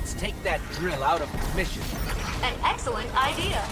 Let's take that drill out of commission. An excellent idea.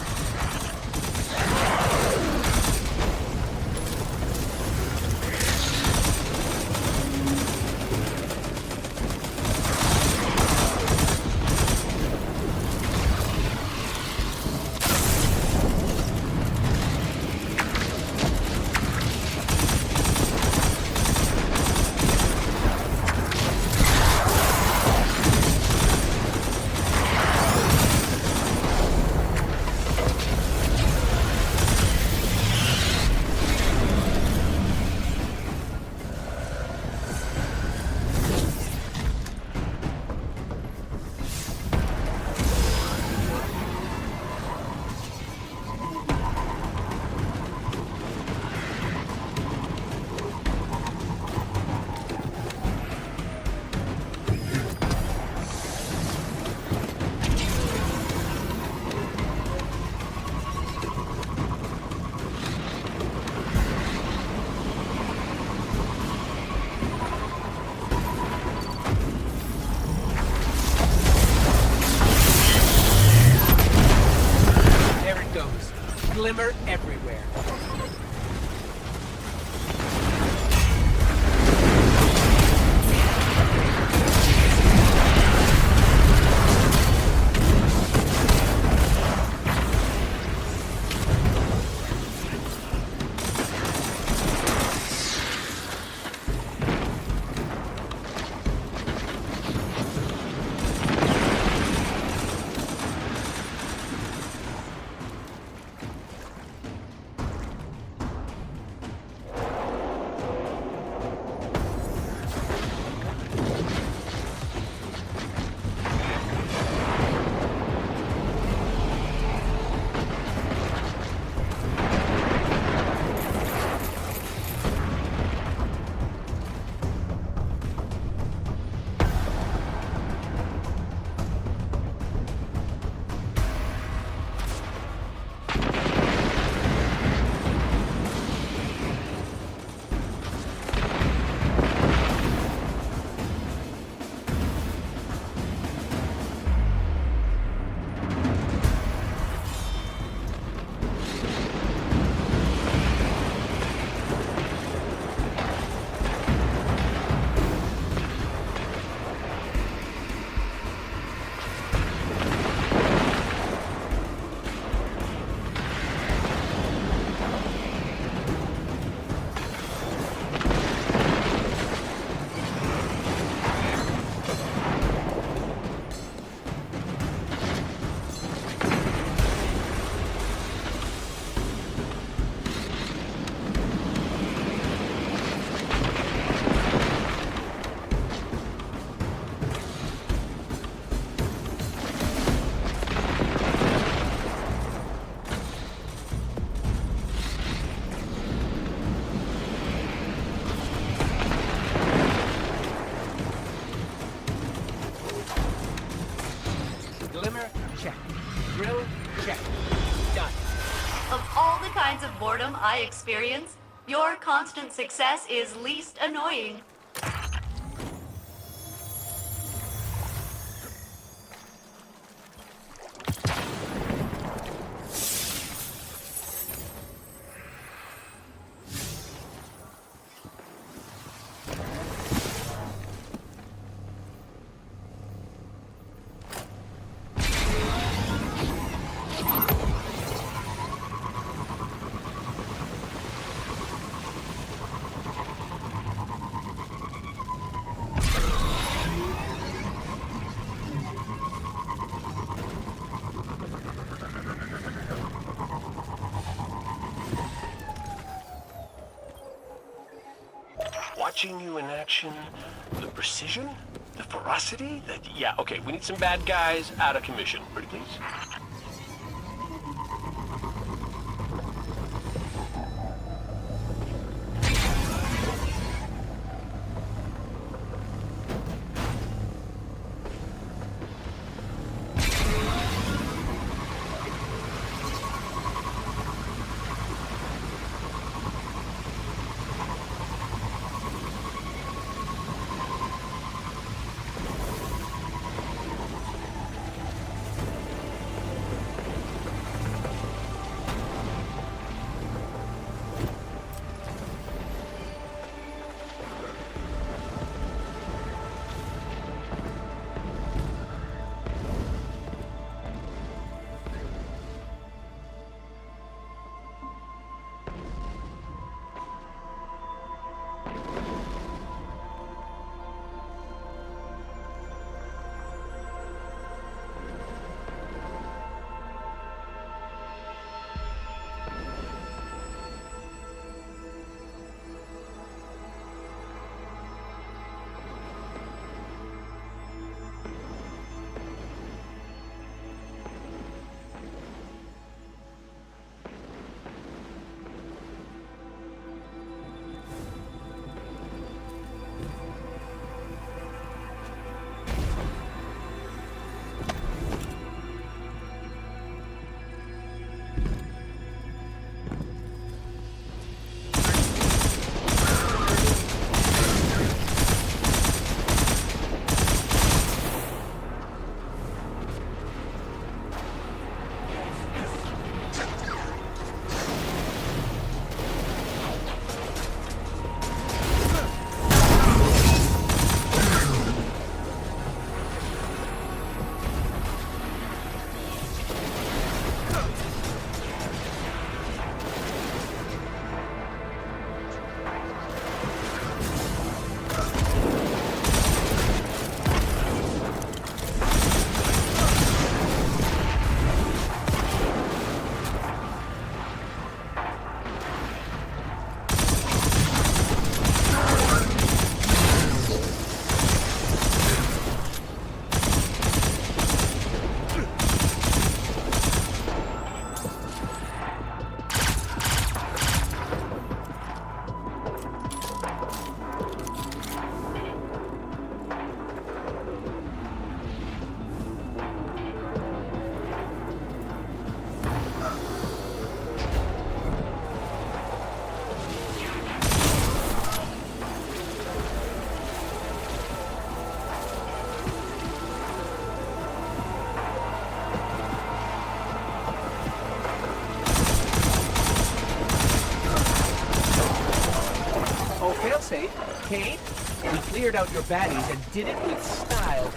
Glimmer everywhere. Glimmer, check. Drill, check. Done. Of all the kinds of boredom I experience, your constant success is least annoying. Watching you in action, the precision, the ferocity, yeah, okay, we need some bad guys out of commission. Pretty please? okay? We cleared out your baddies and did it with style.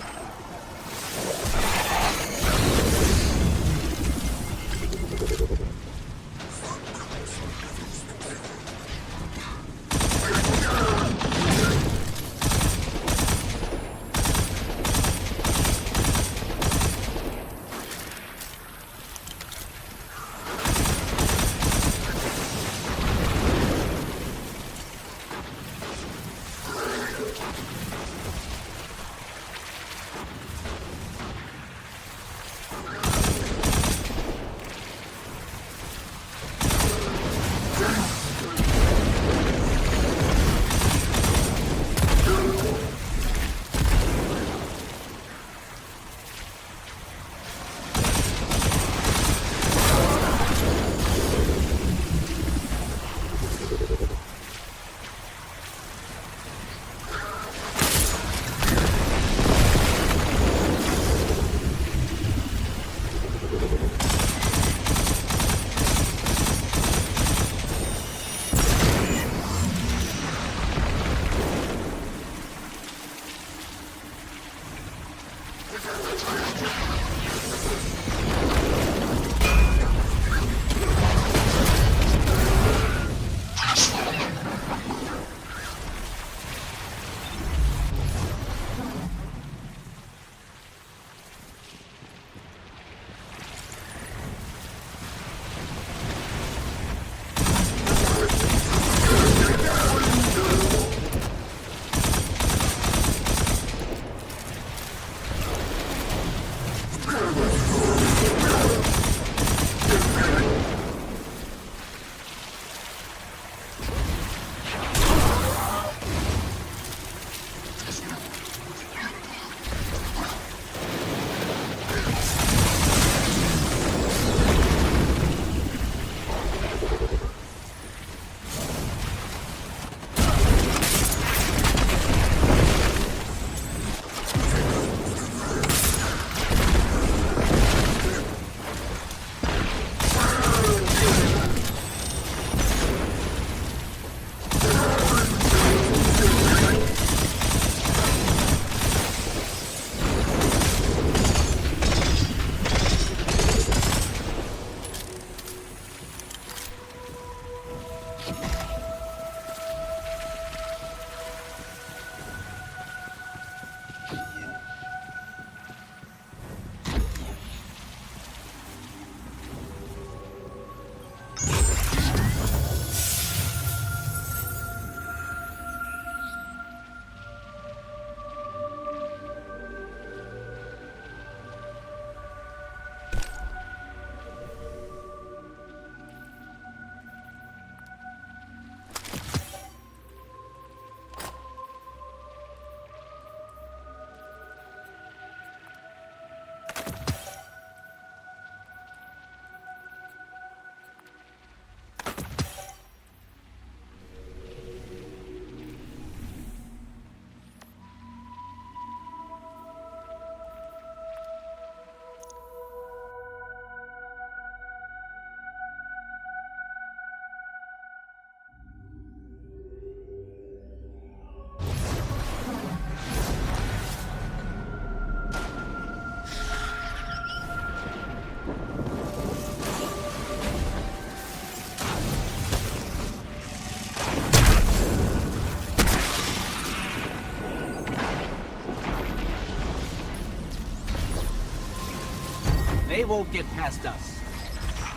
They won't get past us.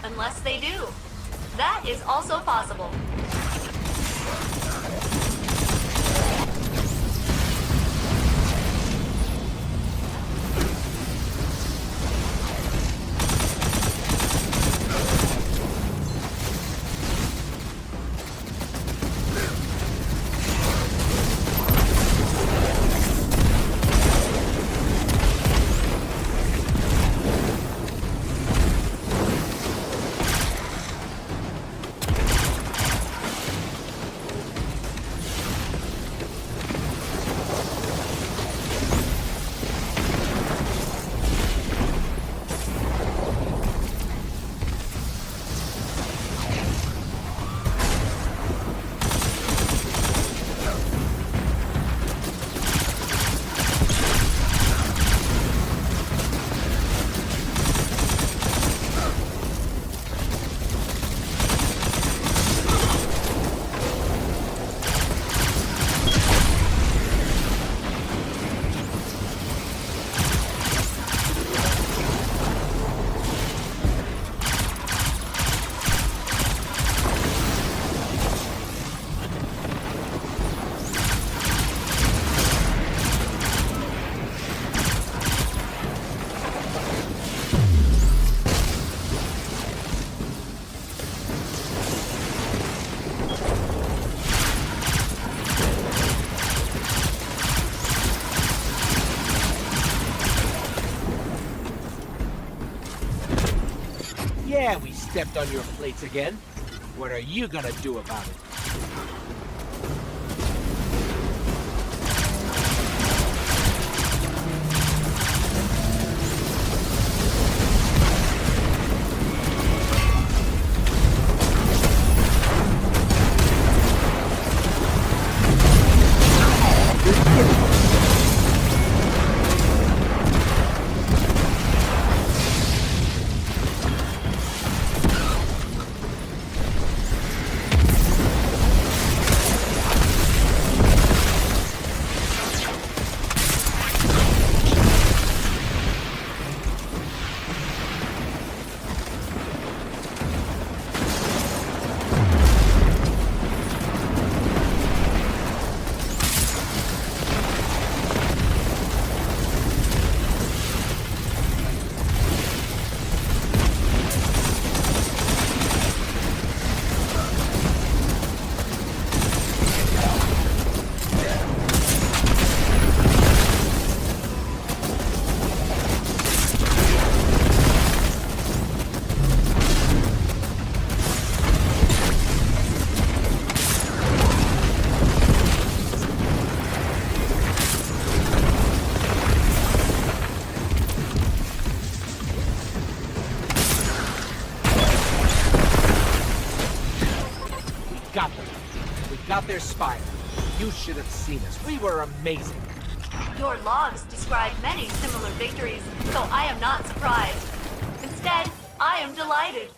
Unless they do. That is also possible. Yeah, we stepped on your plates again. What are you gonna do about it? Got them. We got their spire. You should have seen us. We were amazing. Your logs describe many similar victories, so I am not surprised. Instead, I am delighted.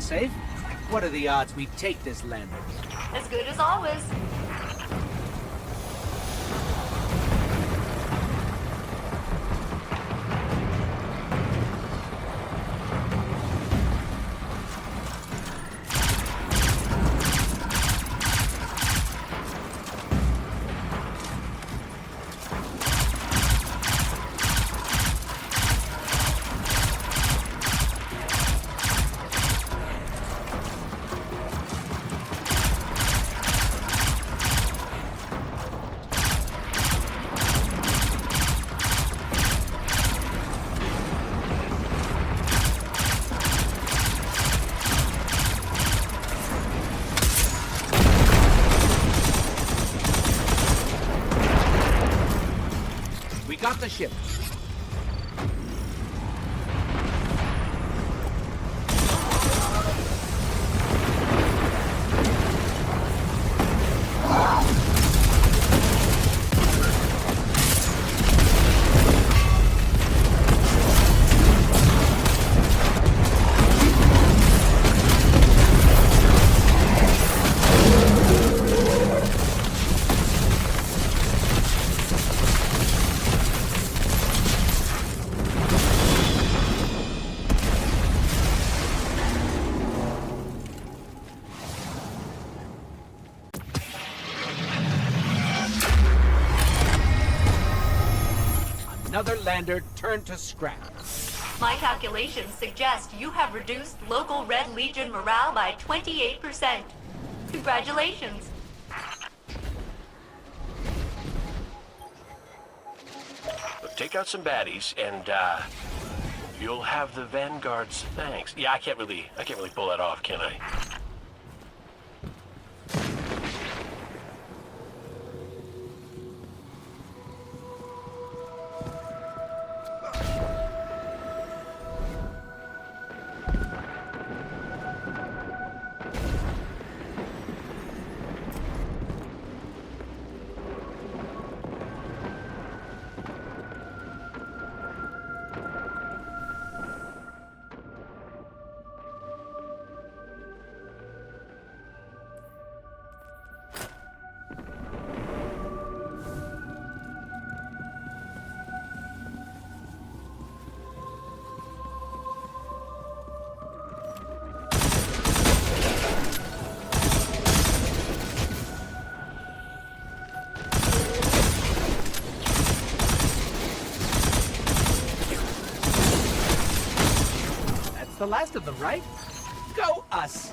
safe? What are the odds we take this lander? As good as always. We got the ship. Another lander turned to scrap. My calculations suggest you have reduced local Red Legion morale by 28%. Congratulations. Look, take out some baddies, and you'll have the Vanguard's thanks. Yeah, I can't really pull that off, can I? The last of them, right? Go us!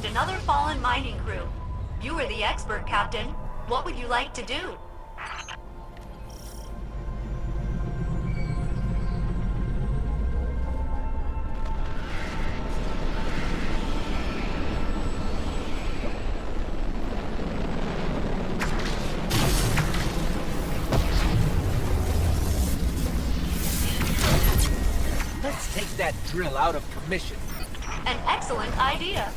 another fallen mining crew. You are the expert, Captain. What would you like to do? Let's take that drill out of commission. An excellent idea.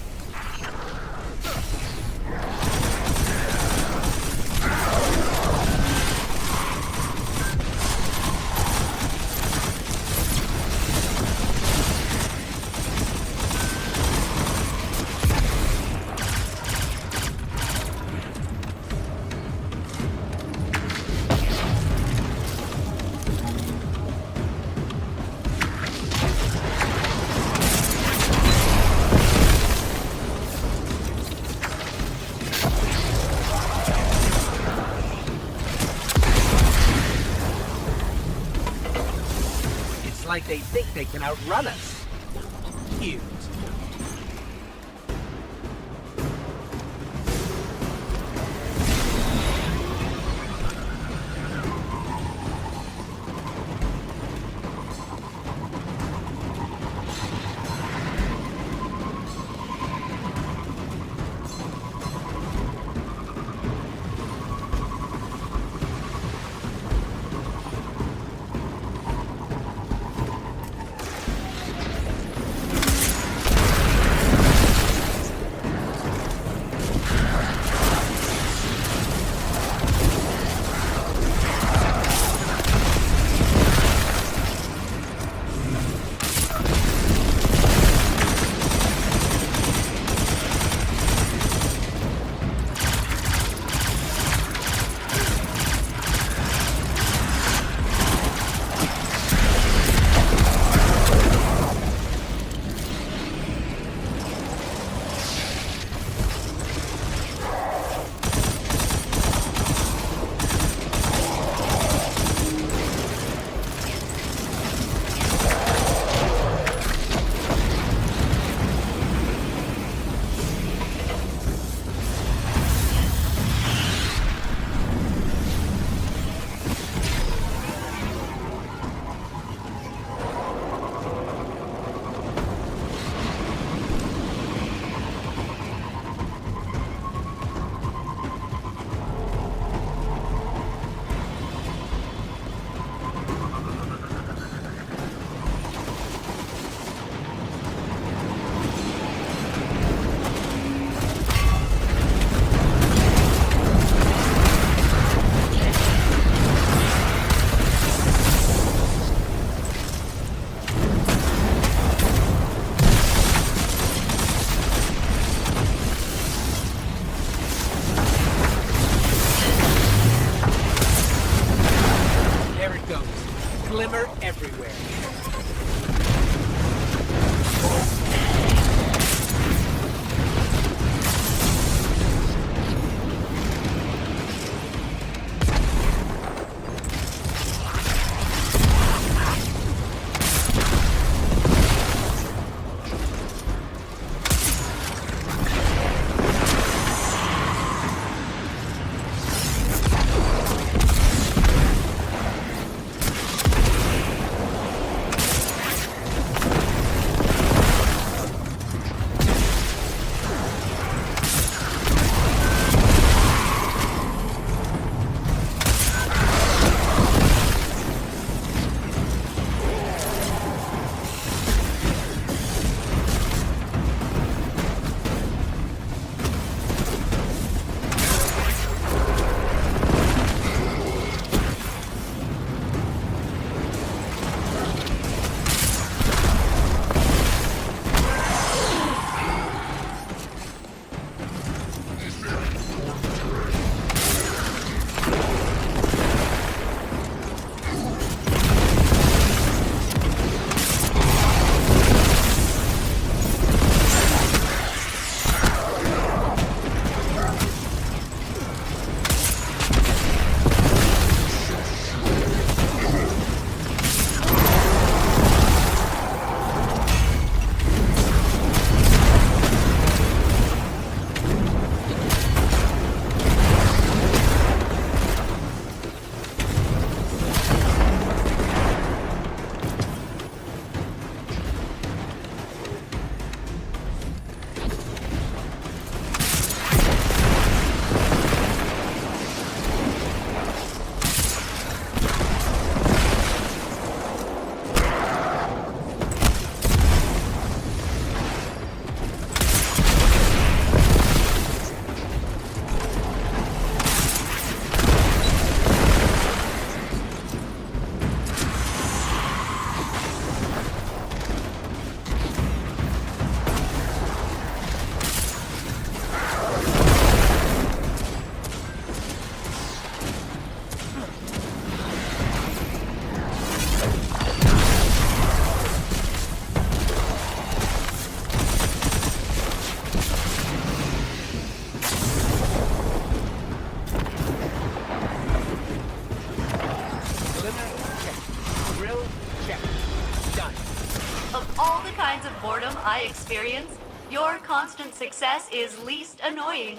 Like they think they can outrun us. Cute. Glimmer everywhere. kinds of boredom I experience, your constant success is least annoying.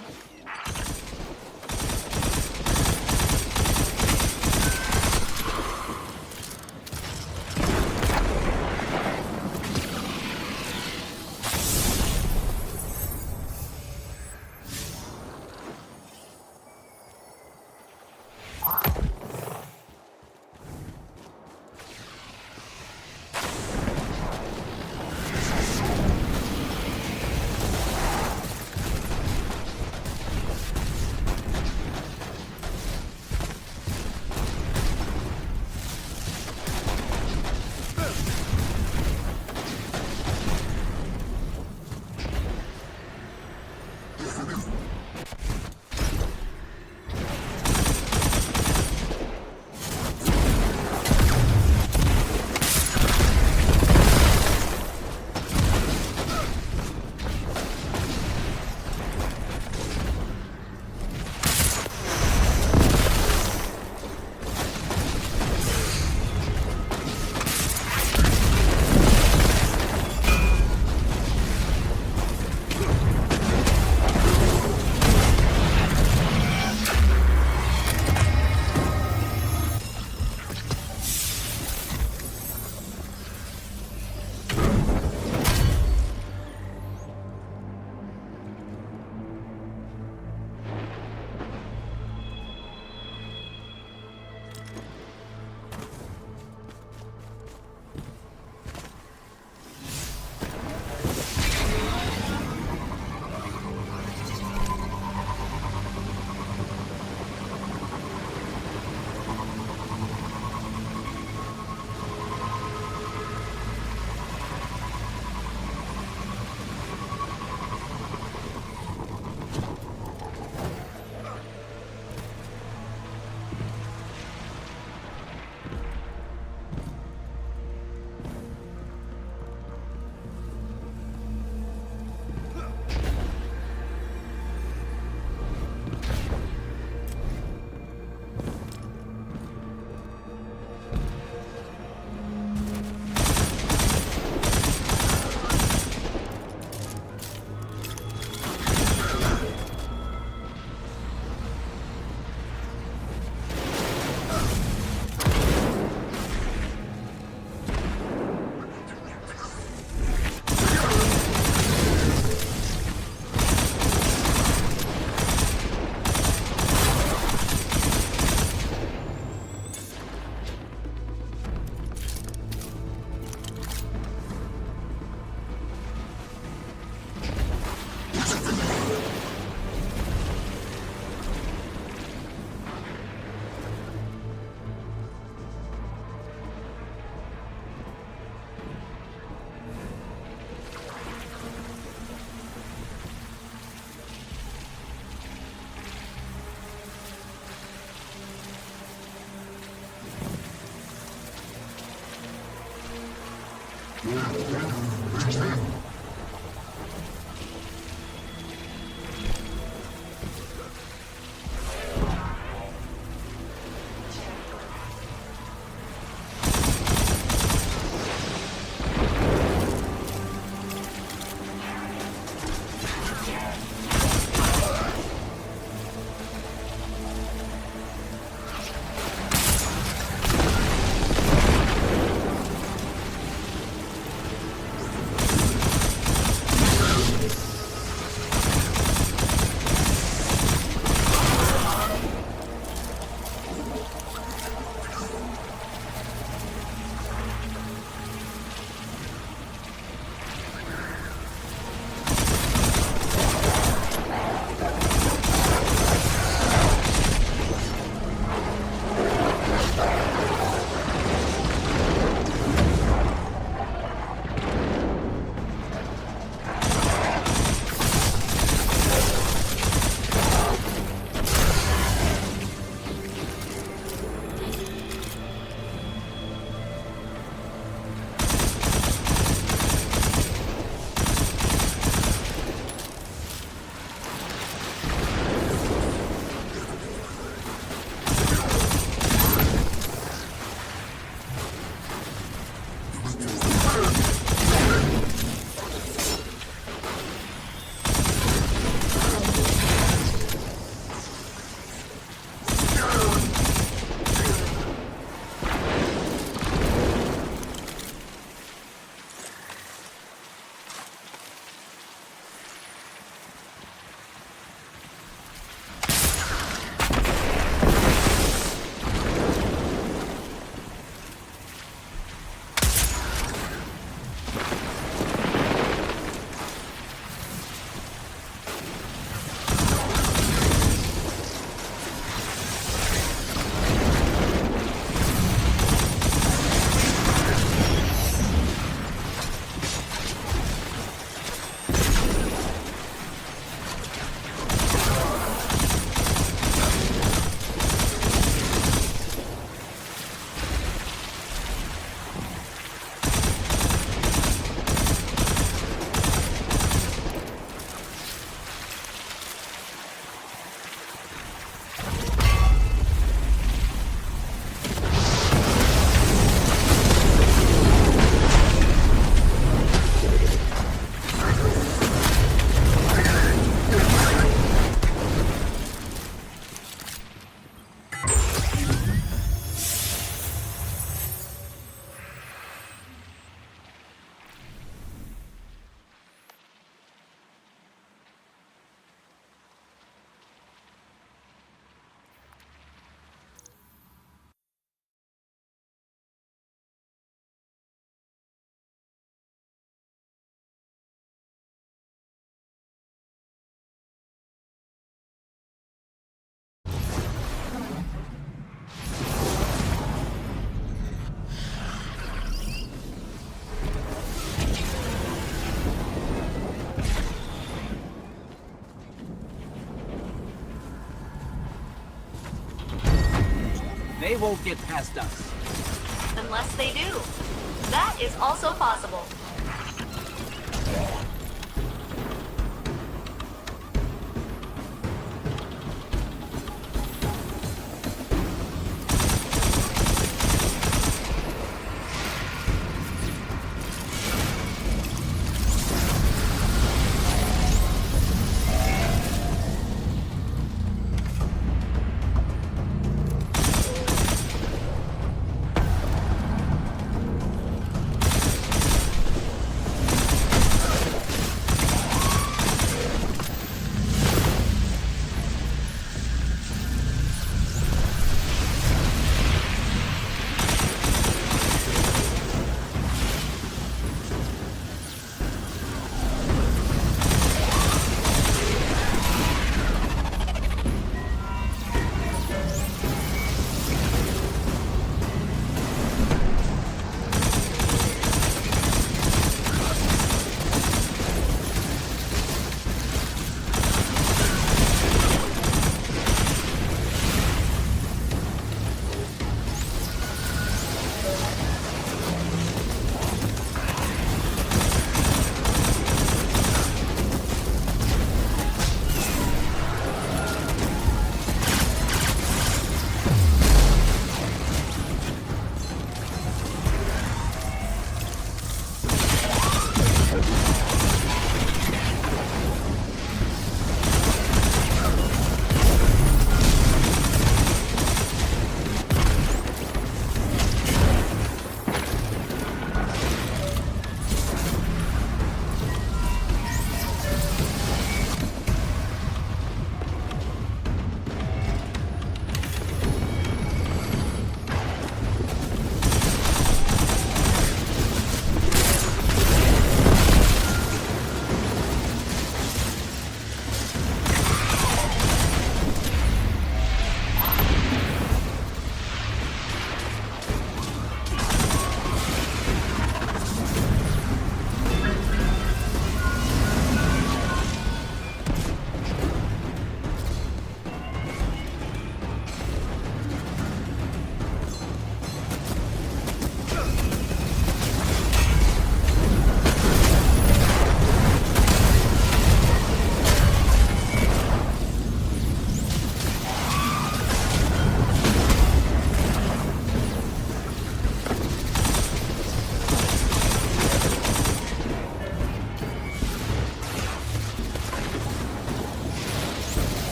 won't get past us. Unless they do. That is also possible.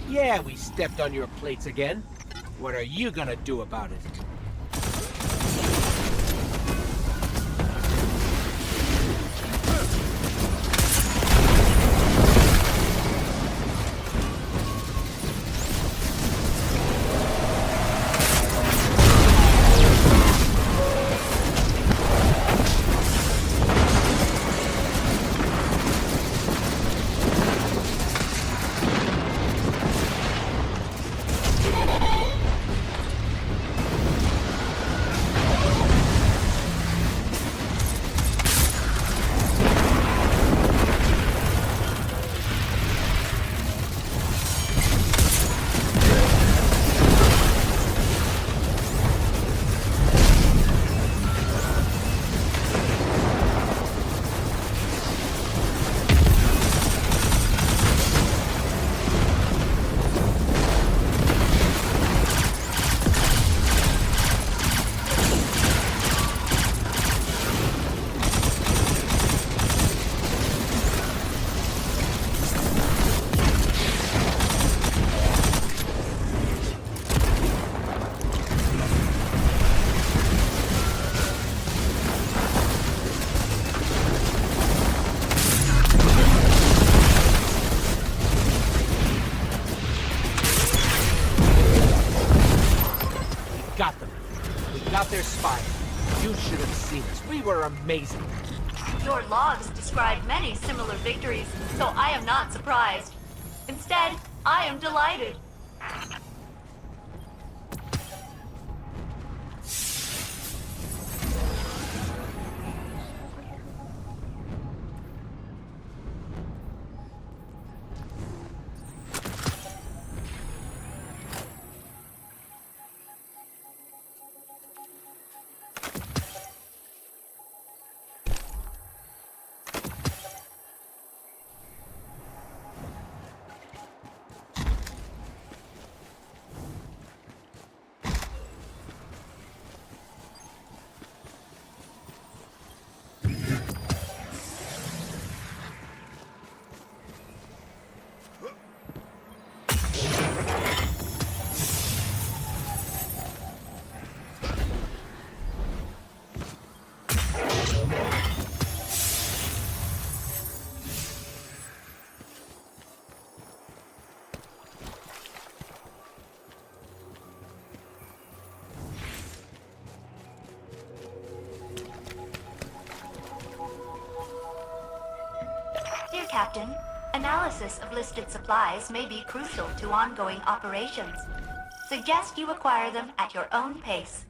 Yeah, we stepped on your plates again. What are you gonna do about it? spire. You should have seen us. We were amazing. Your logs describe many similar victories, so I am not surprised. Instead, I am delighted. Dear Captain, analysis of listed supplies may be crucial to ongoing operations. Suggest you acquire them at your own pace.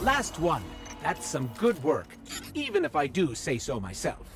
Last one. That's some good work, even if I do say so myself.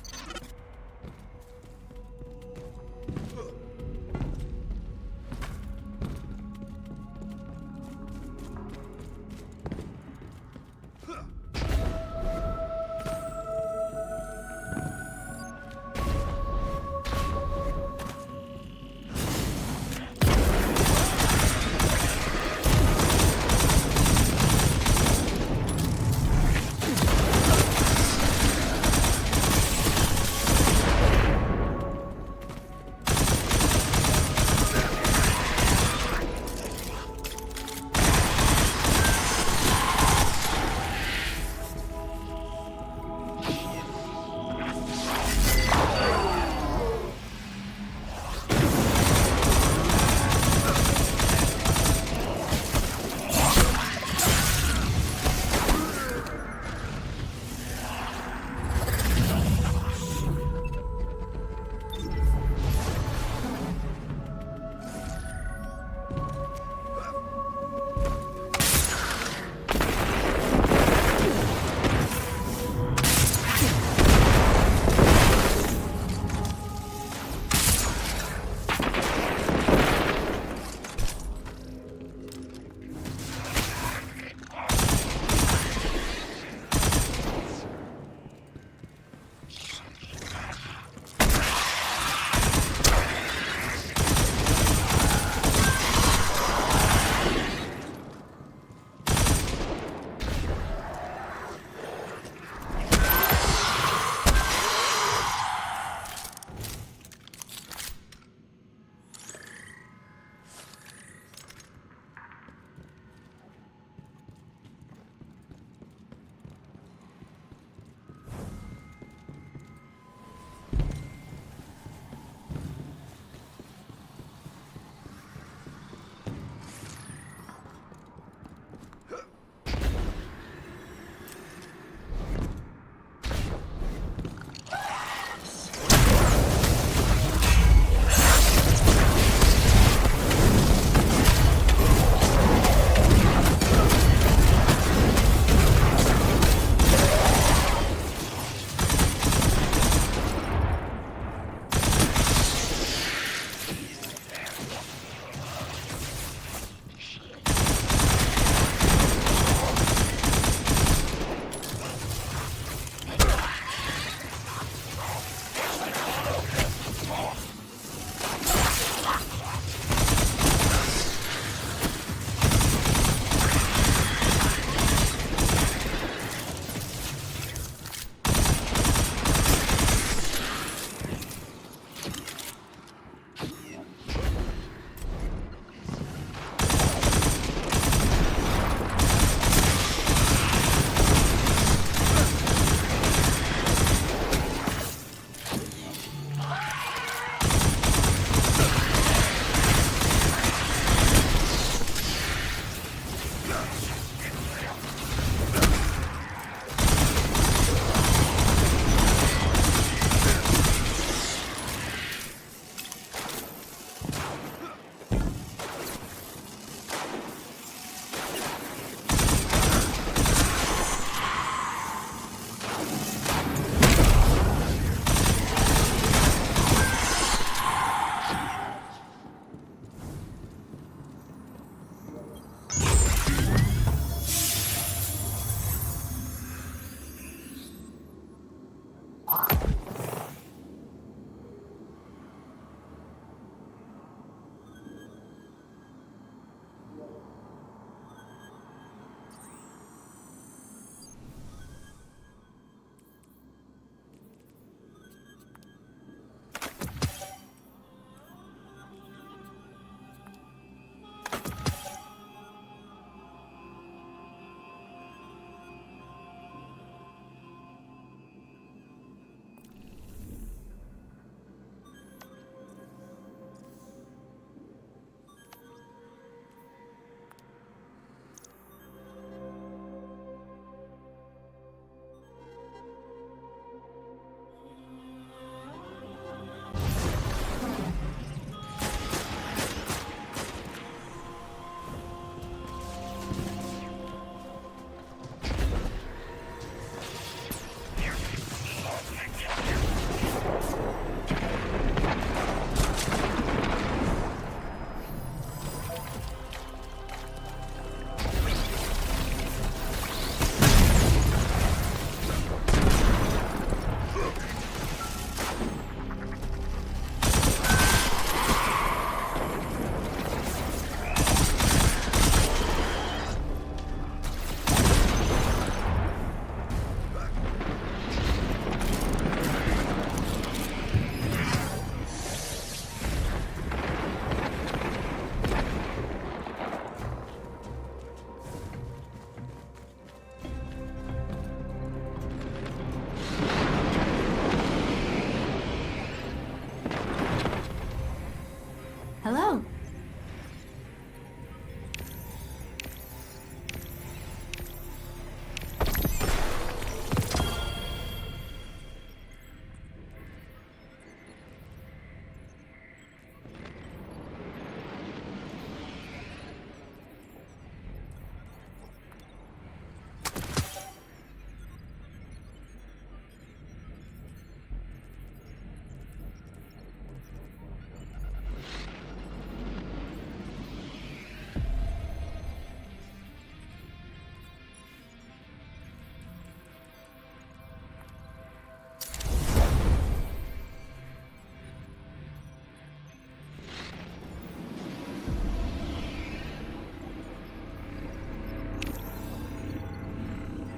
go.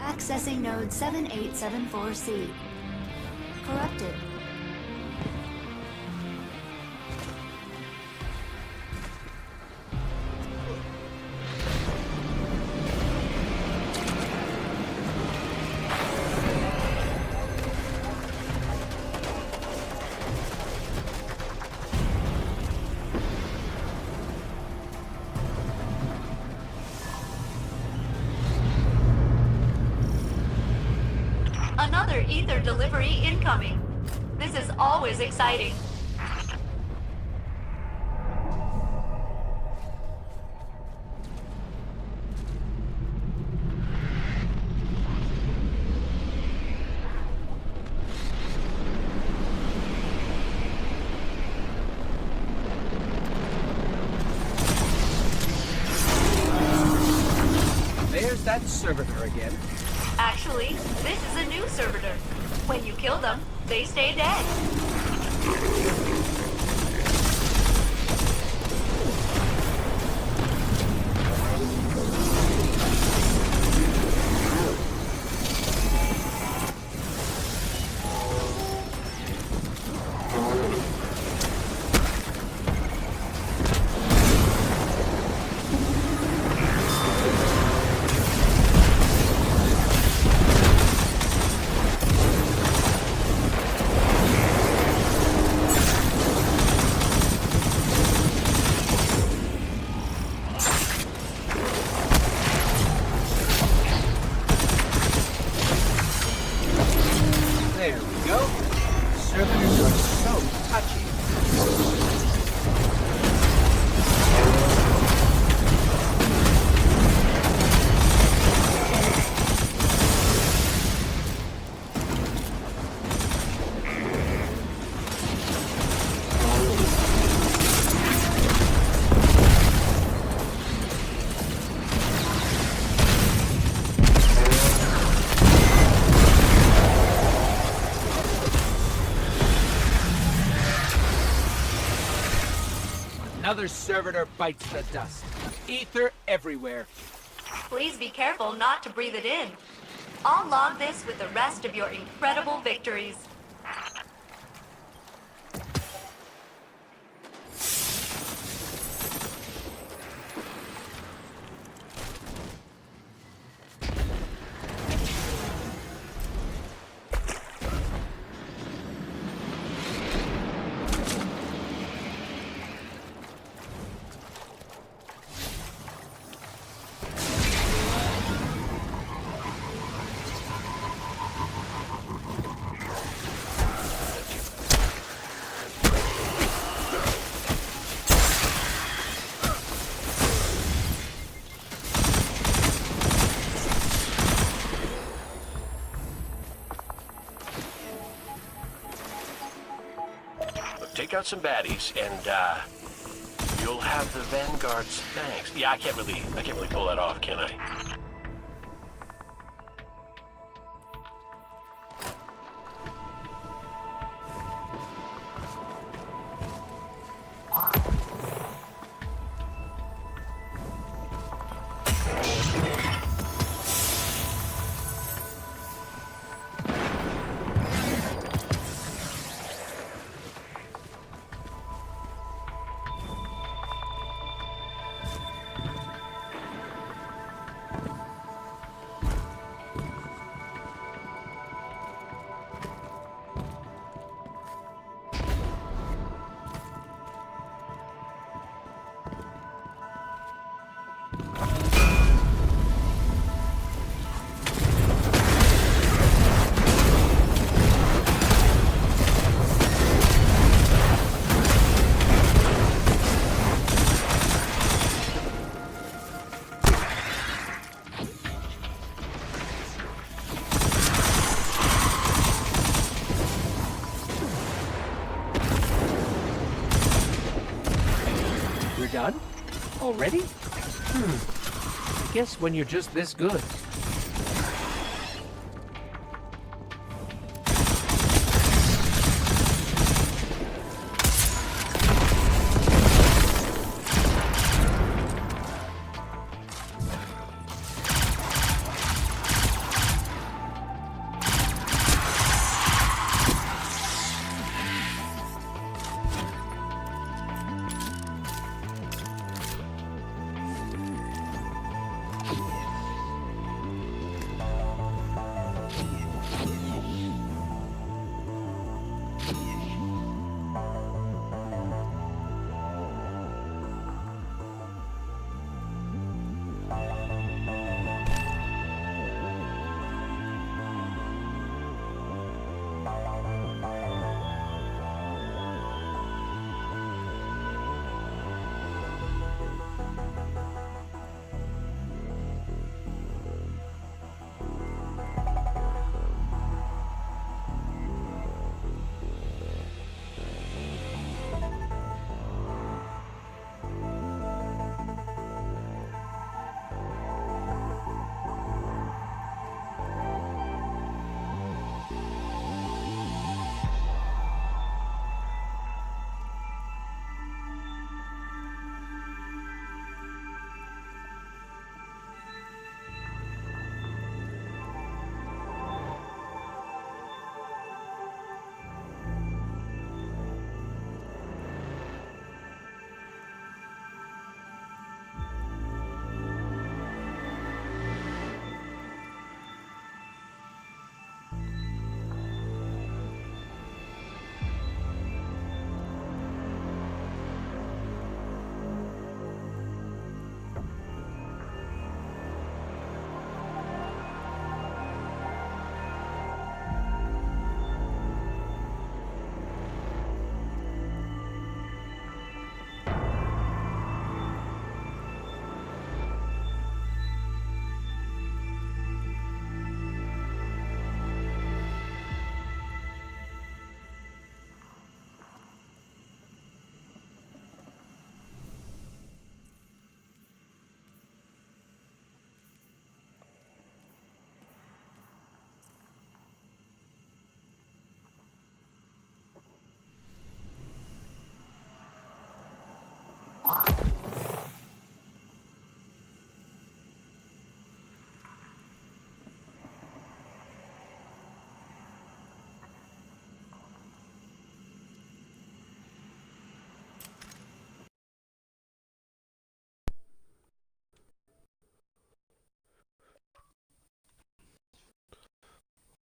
Accessing node 7874C. Corrupted. Another ether delivery incoming. This is always exciting. There's that servitor again. Actually, this is a new servitor. When you kill them, they stay dead. There we go. Servitors are so touchy. Another servitor bites the dust. Ether everywhere. Please be careful not to breathe it in. I'll log this with the rest of your incredible victories. Take out some baddies, and you'll have the Vanguard's thanks. Yeah, I can't really pull that off, can I? done? Already? I guess when you're just this good.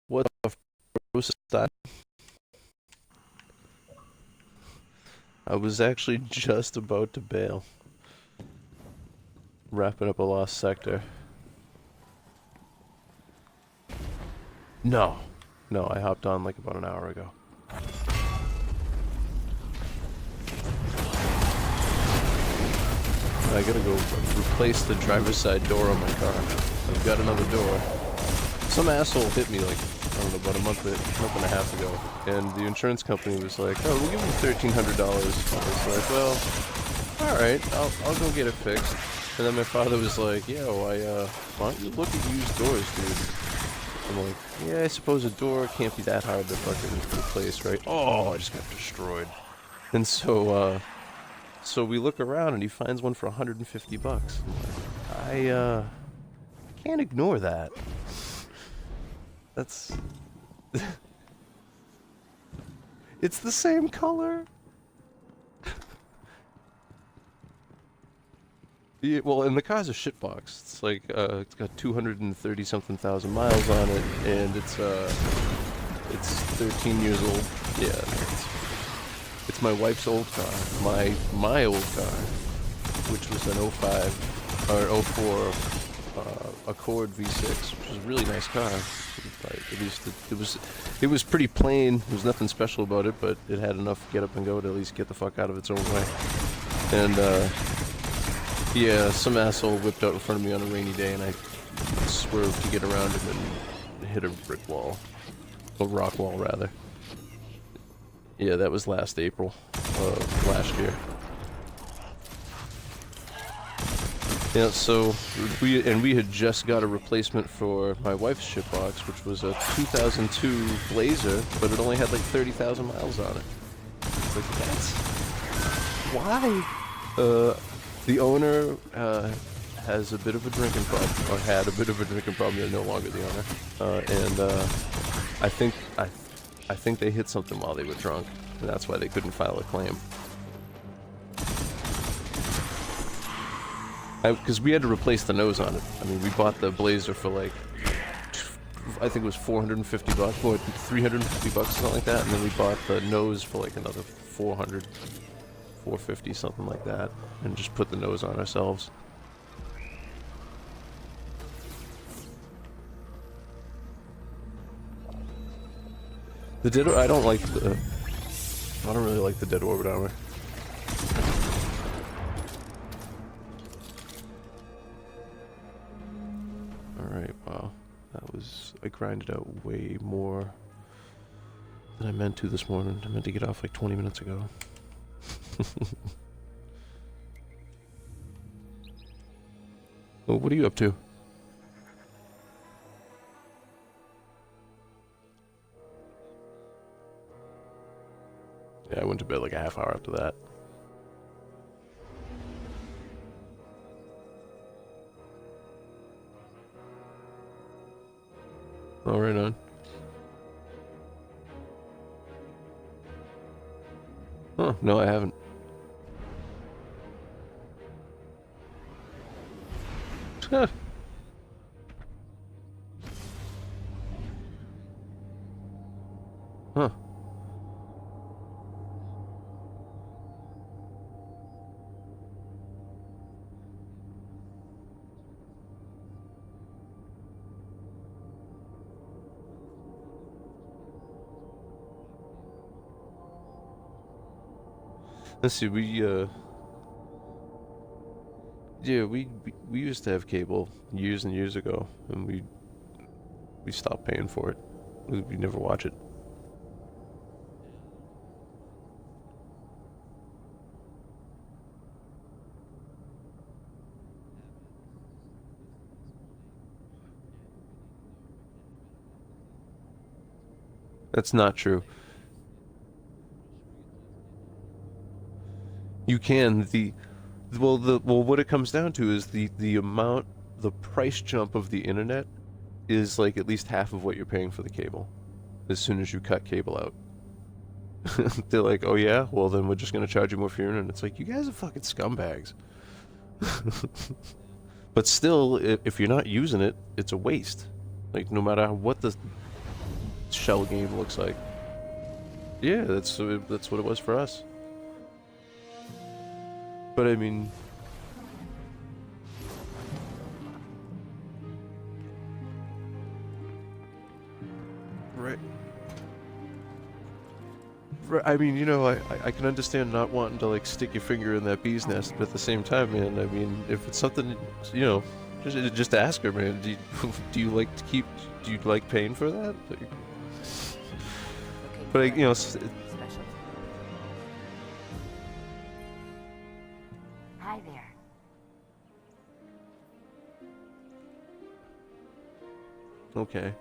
What the f was that? I was actually just about to bail. Wrapping up a lost sector. No. No, I hopped on like about an hour ago. I gotta go replace the driver's side door on my car. I've got another door. Some asshole hit me like, I don't know, about a month and a half ago. And the insurance company was like, oh, we'll give you $1,300. I was like, well, alright, I'll go get it fixed. And then my father was like, yeah, why don't you look at used doors, dude? I'm like, yeah, I suppose a door can't be that hard to fucking replace, right? Oh, I just got destroyed. And so we look around and he finds one for $150. I'm like, I can't ignore that. That's... It's the same color! Yeah, well, and the car's a shitbox. It's like, it's got 230-something thousand miles on it, and it's 13 years old. Yeah, it's my wife's old car. My old car, which was an 05, or 04 Accord V6, which was a really nice car. At least it was pretty plain. There was nothing special about it, but it had enough get up and go to at least get the fuck out of its own way. And, yeah, some asshole whipped out in front of me on a rainy day, and I swerved to get around him and hit a brick wall. A rock wall, rather. Yeah, that was last April of last year. Yeah, so we had just got a replacement for my wife's shipbox, which was a 2002 Blazer, but it only had like 30,000 miles on it. It's like, that's why. The owner has a bit of a drinking problem, or had a bit of a drinking problem. They're no longer the owner, and I think they hit something while they were drunk, and that's why they couldn't file a claim. Because we had to replace the nose on it. I mean, we bought the Blazer for like, I think it was $450, or $350 or something like that, and then we bought the nose for like another $400, $450, something like that, and just put the nose on ourselves. The Dead, I don't really like the Dead Orbit armor. Alright, wow. I grinded out way more than I meant to this morning. I meant to get off like 20 minutes ago. Well, what are you up to? Yeah, I went to bed like a half hour after that. Oh, right on. Huh, no, I haven't. Huh. Huh. Let's see, yeah, we used to have cable years and years ago, and we stopped paying for it. We never watch it. That's not true. You can, well, what it comes down to is the price jump of the internet is like at least half of what you're paying for the cable as soon as you cut cable out. They're like, oh yeah, well then we're just gonna charge you more for your internet. It's like, you guys are fucking scumbags. But still, if you're not using it, it's a waste. Like, no matter what the shell game looks like. Yeah, that's what it was for us. But I mean, right. I mean, you know, I can understand not wanting to like stick your finger in that bee's nest, but at the same time, man, I mean, if it's something, you know, just ask her, man. Do you like paying for that? Like, but you know. Hi there. Okay.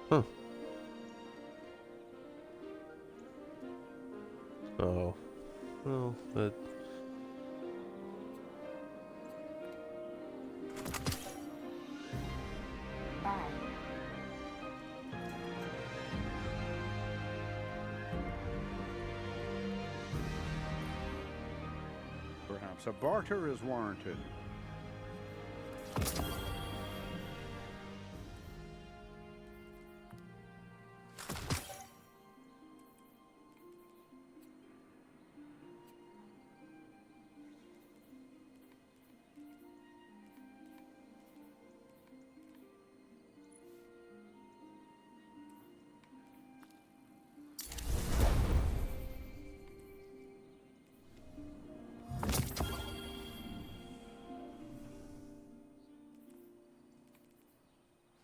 Huh. Oh. Well, that... Bye. Perhaps a barter is warranted.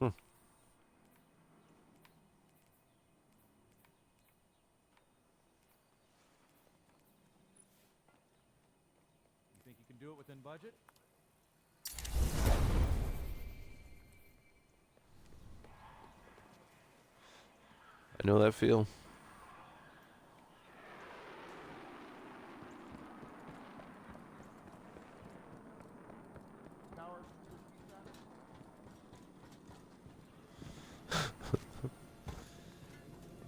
Hmm. You think you can do it within budget? I know that feel.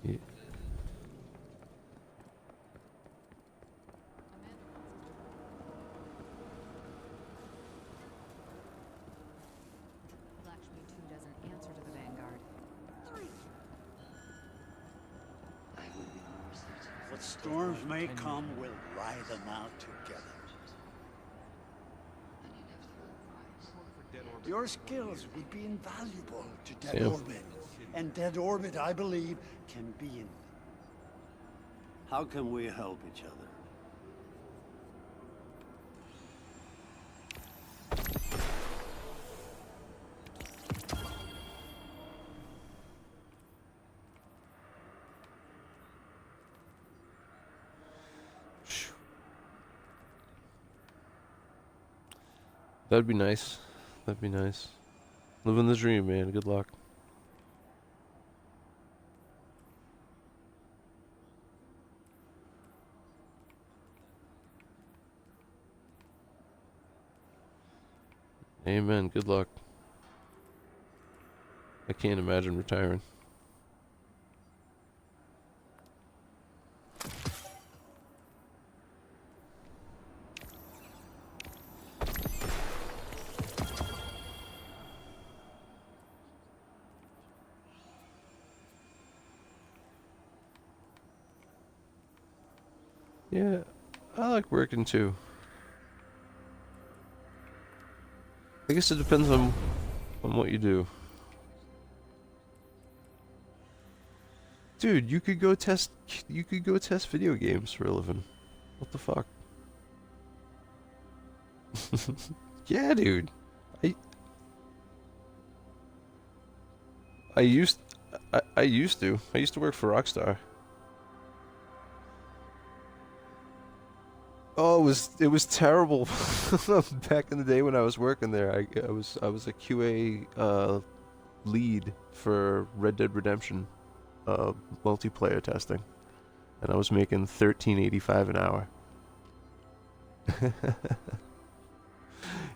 Yeah. Lakshmi 2 doesn't answer to the Vanguard. What storms may come, we'll ride them out together. Your skills would be invaluable to Dead Yeah. Orbit. And Dead Orbit, I believe, can be in. How can we help each other? That'd be nice. That'd be nice. Living the dream, man. Good luck. Amen. Good luck. I can't imagine retiring. Yeah, I like working too. I guess it depends on what you do. Dude, you could go test video games for a living. What the fuck? Yeah, dude. I used to work for Rockstar. Oh, it was terrible. Back in the day when I was working there, I was a QA lead for Red Dead Redemption multiplayer testing, and I was making $13.85 an hour.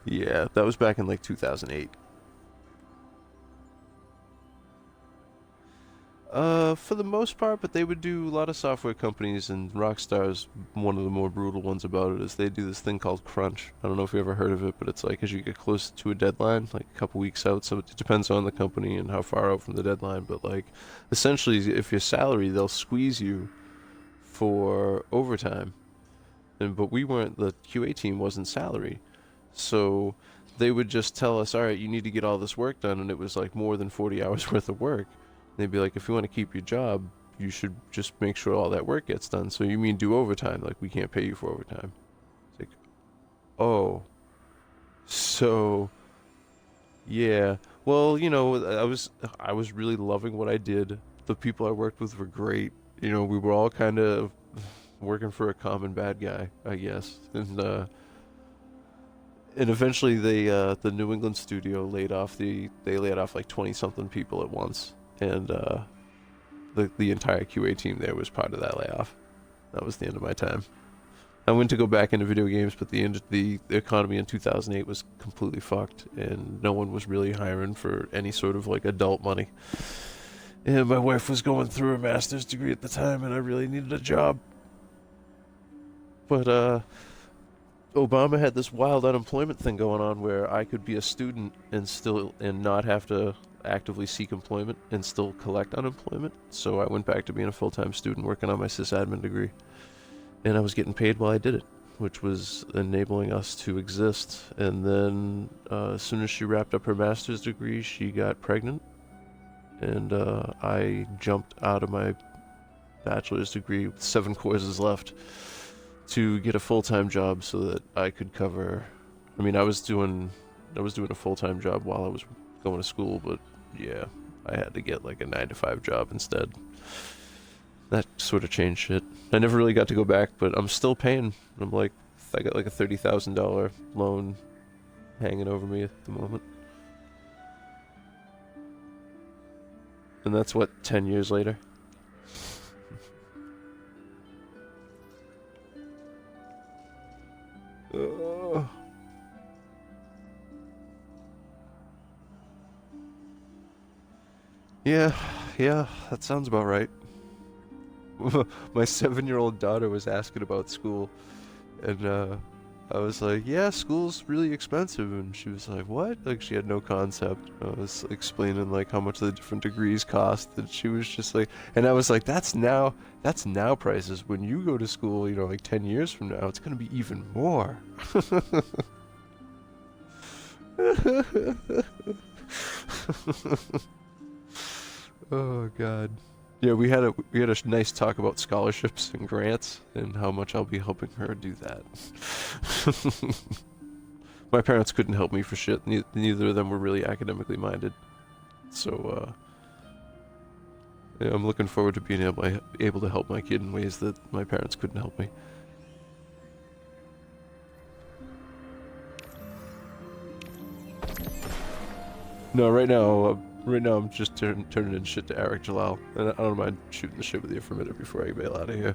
Yeah, that was back in like 2008. For the most part, but they would do a lot of software companies, and Rockstar's one of the more brutal ones about it is they do this thing called crunch. I don't know if you ever heard of it, but it's like as you get close to a deadline, like a couple weeks out, so it depends on the company and how far out from the deadline, but like essentially if you're salary, they'll squeeze you for overtime. But we weren't, the QA team wasn't salary. So they would just tell us, alright, you need to get all this work done, and it was like more than 40 hours worth of work. They'd be like, if you want to keep your job, you should just make sure all that work gets done. So you mean do overtime? Like, we can't pay you for overtime. It's like, oh. So, yeah. Well, you know, I was really loving what I did. The people I worked with were great. You know, we were all kind of working for a common bad guy, I guess. And eventually the New England studio laid off like 20-something people at once. And the entire QA team there was part of that layoff. That was the end of my time. I went to go back into video games, but the economy in 2008 was completely fucked, and no one was really hiring for any sort of like adult money. And my wife was going through her master's degree at the time, and I really needed a job. But Obama had this wild unemployment thing going on where I could be a student and not have to actively seek employment and still collect unemployment. So I went back to being a full-time student working on my sysadmin degree, and I was getting paid while I did it, which was enabling us to exist. And then as soon as she wrapped up her master's degree, she got pregnant, and I jumped out of my bachelor's degree with 7 courses left to get a full-time job so that I could cover. I mean, I was doing a full-time job while I was going to school, but yeah, I had to get like a 9-to-5 job instead. That sort of changed shit. I never really got to go back, but I'm still paying. I'm like, I got like a $30,000 loan hanging over me at the moment. And that's what, 10 years later? Yeah, that sounds about right. My 7-year-old daughter was asking about school, and I was like, yeah, school's really expensive, and she was like, what? Like, she had no concept. I was explaining like how much the different degrees cost, and she was just like, and I was like, that's now prices. When you go to school, you know, like 10 years from now, it's gonna be even more. Oh God. Yeah, we had a nice talk about scholarships and grants and how much I'll be helping her do that. My parents couldn't help me for shit. Neither of them were really academically minded. So yeah, I'm looking forward to being able to help my kid in ways that my parents couldn't help me. No, right now I'm just turning in shit to Eric Jalal, and I don't mind shooting the shit with you for a minute before I bail out of here.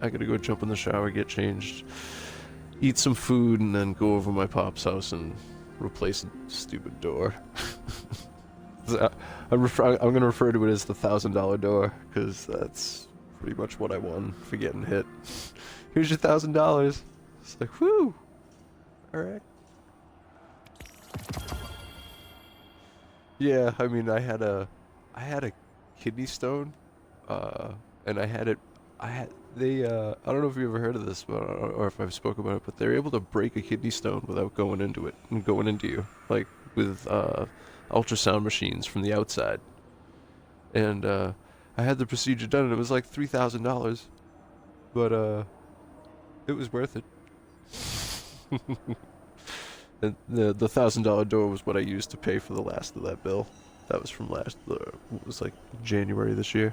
I gotta go jump in the shower, get changed, eat some food, and then go over my pop's house and replace a stupid door. I'm gonna refer to it as the $1,000 door, because that's pretty much what I won for getting hit. Here's your $1,000. It's like, whoo! Alright. Yeah, I mean, I had a kidney stone, and I don't know if you ever heard of this, or if I've spoken about it, but they're able to break a kidney stone without going into it, and going into you, like, with, ultrasound machines from the outside. And, I had the procedure done, and it was like $3,000, but, it was worth it. And the $1,000 door was what I used to pay for the last of that bill. That was from it was like January this year.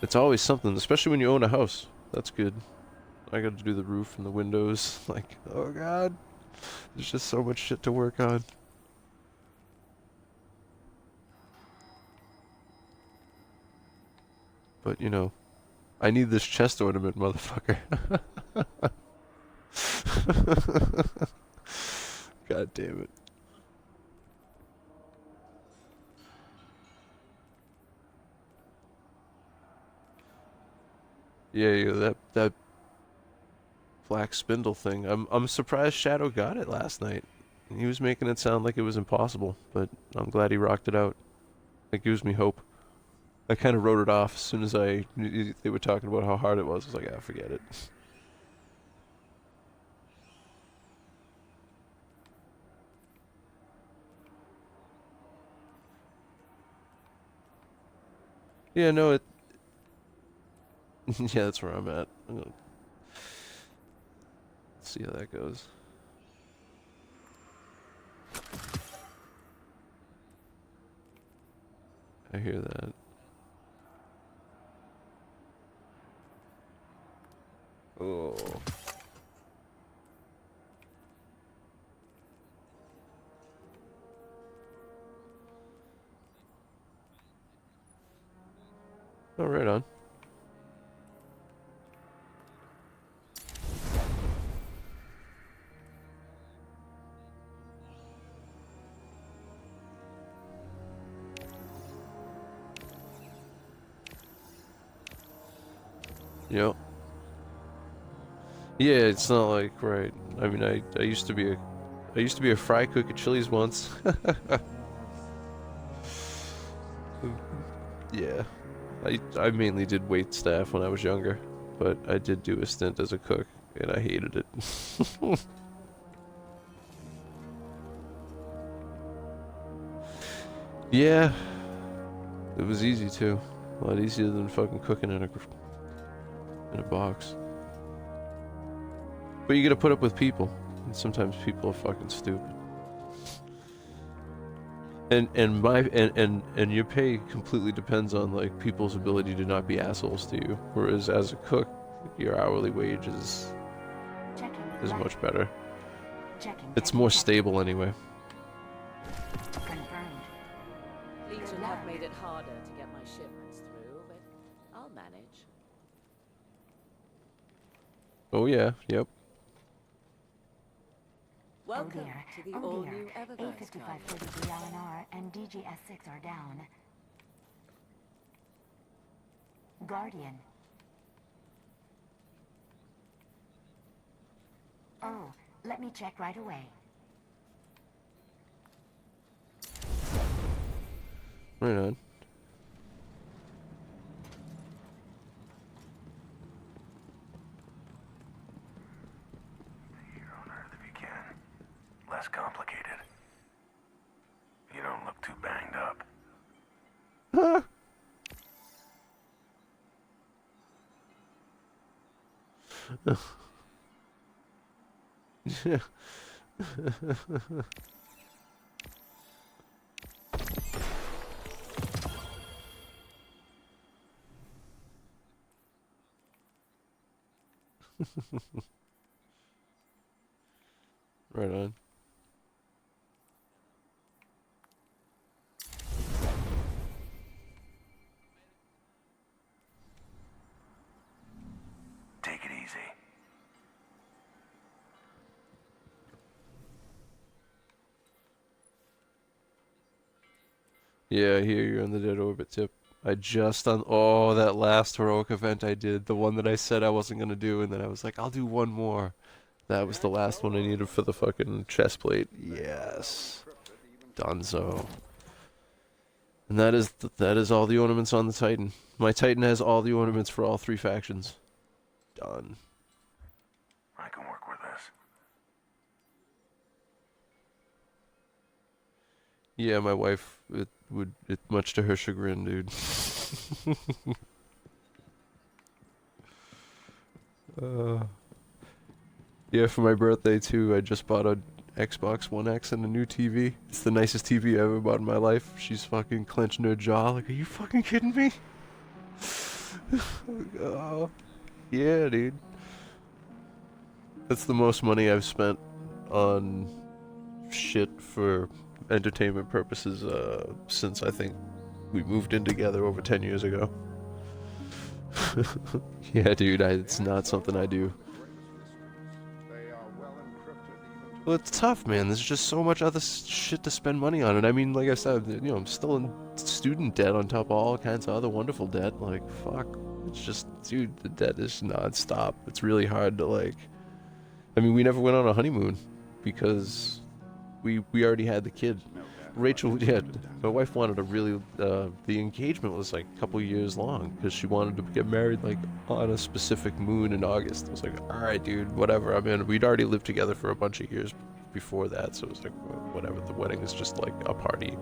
It's always something, especially when you own a house. That's good. I got to do the roof and the windows. Like, oh God, there's just so much shit to work on. But you know, I need this chest ornament, motherfucker. God damn it. Yeah, that Black Spindle thing. I'm surprised Shadow got it last night. He was making it sound like it was impossible, but I'm glad he rocked it out. That gives me hope. I kind of wrote it off as soon as they were talking about how hard it was. I was like, ah, forget it. Yeah, no, it... yeah, that's where I'm at. Let's see how that goes. I hear that. Oh. Oh, right on. Yep. Yeah, it's not like, right. I mean, I used to be a fry cook at Chili's once. Yeah. I mainly did wait staff when I was younger, but I did do a stint as a cook, and I hated it. Yeah. It was easy too. A lot easier than fucking cooking in a box. But you gotta put up with people. And sometimes people are fucking stupid. And your pay completely depends on like people's ability to not be assholes to you. Whereas as a cook, your hourly wage is much better. It's more stable anyway. Confirmed. Legion have made it harder to get my shipments through, but I'll manage. Oh yeah, yep. Welcome to the all-new Eververse, A5530 LNR and DGS6 are down. Guardian. Oh, let me check right away. Right on. Here on Earth if you can. Less complicated. You don't look too banged up. Yeah. Right on. Take it easy. Yeah, I hear you're on the dead orbit tip. I just on oh that last heroic event I did, the one that I said I wasn't gonna do, and then I was like, I'll do one more. That was the last one I needed for the fucking chest plate. Yes, Dunzo. And that is all the ornaments on the Titan. My Titan has all the ornaments for all 3 factions. Done. I can work with this. Yeah, my wife, much to her chagrin, dude. Yeah, for my birthday too, I just bought a Xbox One X and a new TV. It's the nicest TV I ever bought in my life. She's fucking clenching her jaw, like, are you fucking kidding me? Oh, yeah, dude. That's the most money I've spent on shit for entertainment purposes since I think we moved in together over 10 years ago. Yeah, dude, it's not something I do. Well, it's tough, man. There's just so much other shit to spend money on. And I mean, like I said, you know, I'm still in student debt on top of all kinds of other wonderful debt. Like, fuck. It's just, dude, the debt is non-stop. It's really hard to, like... I mean, we never went on a honeymoon because we already had the kid. Rachel, yeah, my wife wanted to really... the engagement was, like, a couple years long because she wanted to get married, like, on a specific moon in August. I was like, alright, dude, whatever. I mean, we'd already lived together for a bunch of years before that, so it was like, whatever. The wedding is just, like, a party.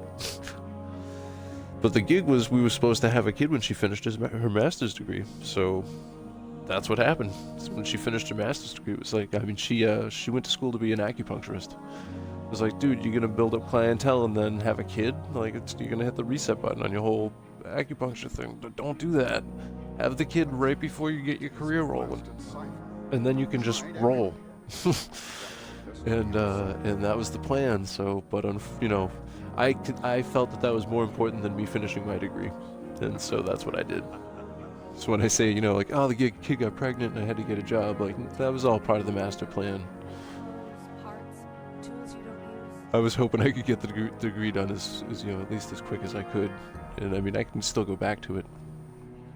But the gig was we were supposed to have a kid when she finished her master's degree, so that's what happened. So when she finished her master's degree, it was like, I mean, she went to school to be an acupuncturist. It was like, dude, you're gonna build up clientele and then have a kid? Like, you're gonna hit the reset button on your whole acupuncture thing. Don't do that. Have the kid right before you get your career rolling, and then you can just roll. And that was the plan. So, but you know, I felt that was more important than me finishing my degree, and so that's what I did. So when I say, you know, like, oh, the kid got pregnant and I had to get a job, like, that was all part of the master plan. I was hoping I could get the degree done as you know, at least as quick as I could. And I mean, I can still go back to it,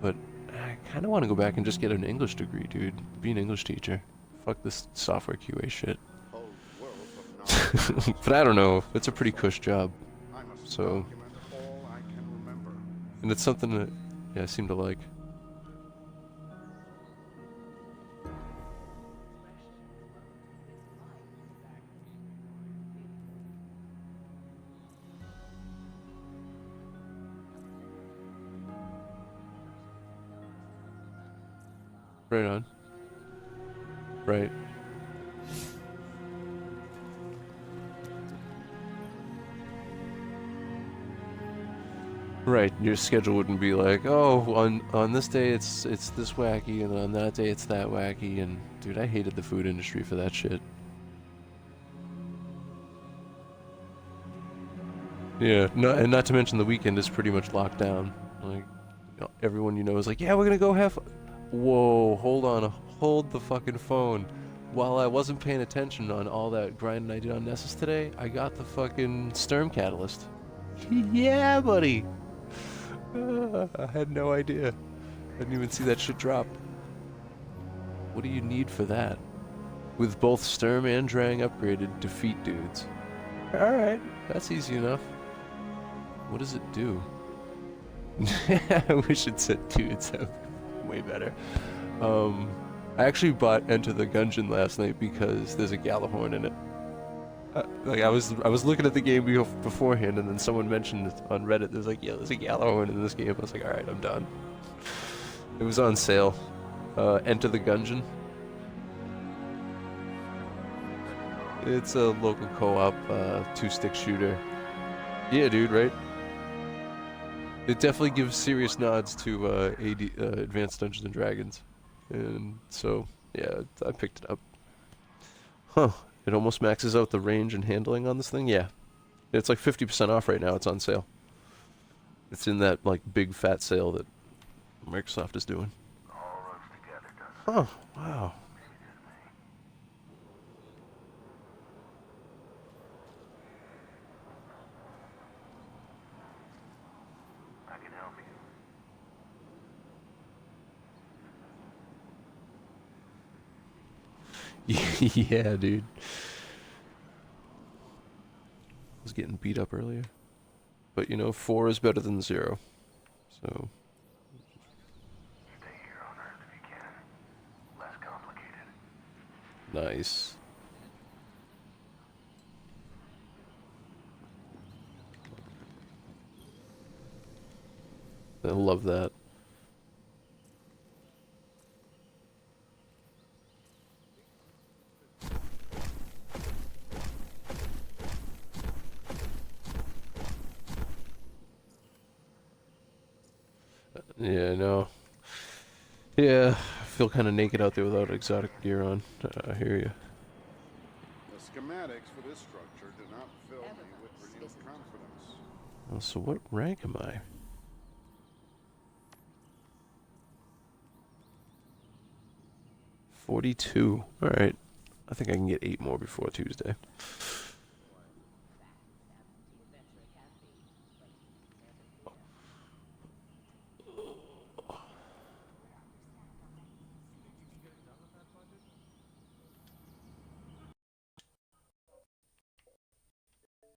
but I kind of want to go back and just get an English degree, dude. Be an English teacher. Fuck this software QA shit. But I don't know. It's a pretty cush job. So, and it's something that, yeah, I seem to like. Right on. Right. Right, your schedule wouldn't be like, oh, on this day it's this wacky, and on that day it's that wacky, and dude, I hated the food industry for that shit. Yeah, no, and not to mention the weekend is pretty much locked down. Like, everyone you know is like, yeah, we're gonna go have. Whoa, hold on, hold the fucking phone. While I wasn't paying attention on all that grinding I did on Nessus today, I got the fucking Sturm Catalyst. Yeah, buddy. I had no idea. I didn't even see that shit drop. What do you need for that? With both Sturm and Drang upgraded, defeat dudes. Alright, that's easy enough. What does it do? I wish it said dudes. That would be way better. I actually bought Enter the Gungeon last night because there's a Galahorn in it. Like I was looking at the game beforehand, and then someone mentioned it on Reddit. There's like, yeah, there's a Galahorn in this game. I was like, all right, I'm done. It was on sale. Enter the Gungeon. It's a local co-op, two-stick shooter. Yeah, dude, right? It definitely gives serious nods to Advanced Dungeons and Dragons, and so yeah, I picked it up. Huh. It almost maxes out the range and handling on this thing? Yeah. It's like 50% off right now. It's on sale. It's in that, like, big fat sale that Microsoft is doing. Huh. Wow. I can help you. Yeah, dude. I was getting beat up earlier. But, you know, 4 is better than 0. So... Stay here on Earth if you can. Less complicated. Nice. I love that. Yeah, no. Yeah, I feel kind of naked out there without exotic gear on. I hear you. The schematics for this structure do not fill me with renewed confidence. Oh, so what rank am I? 42. Alright. I think I can get 8 more before Tuesday.